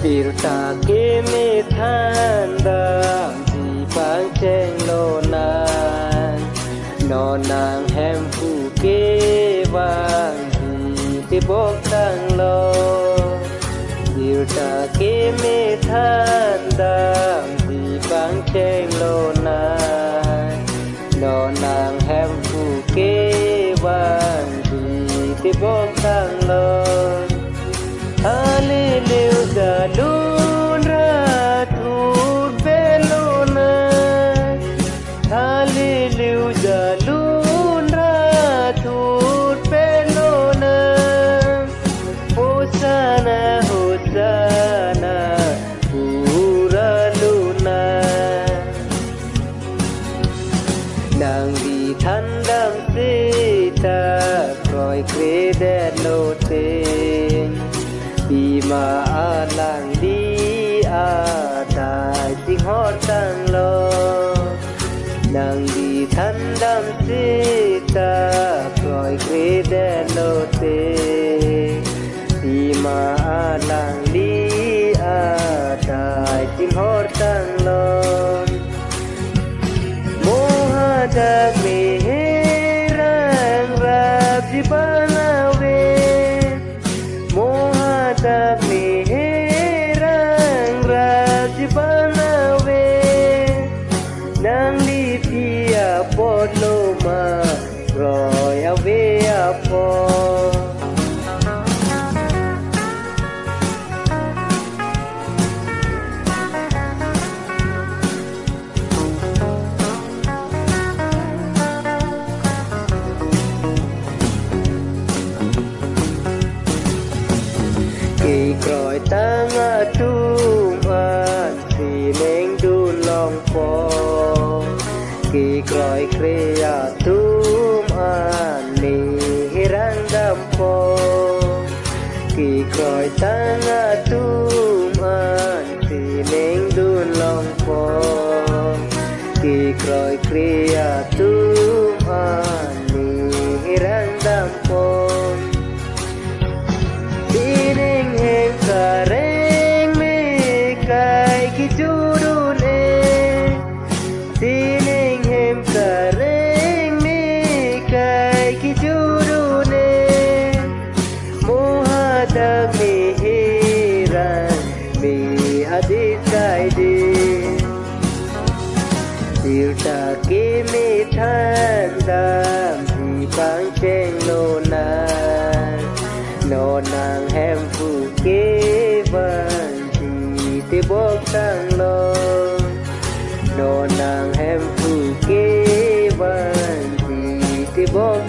Tirta ke me thandam di bang cheng lo nan no nang hem fu ke wang di te bok tang lo Tirta ke me thandam di bang cheng lo nan no nang hem fu ke wang di te bok tang lo Hallelujah, lun ratur belona. Hallelujah, lun ratur belona. Hosanna, Hosanna, pura luna. Nang di thandam sita, kroi kredet loting. Bima alang di atai ting hot tang lo nang di thandam sita proi kreden lo te Bima alang di atai ting hot tang lo Mohadak meherang rab di banawe tak meherang raji banawe nang di pia pot loma roya we apo Kroi tang atum an si neng du long po Ki kroi krea tum an mi hirang dam po Ki kroi tang atum an si neng du long po Ki kroi krea tum an mi hirang dam po Kareng me kai ki jurune Tining hem kareng me kai ki jurune Mohadak me hiran me hadis kai di Tirta ke me thandam di bang cheng lo nan no nang hem fu ke van di te bok tang lo no nang hem fu ke van di te bok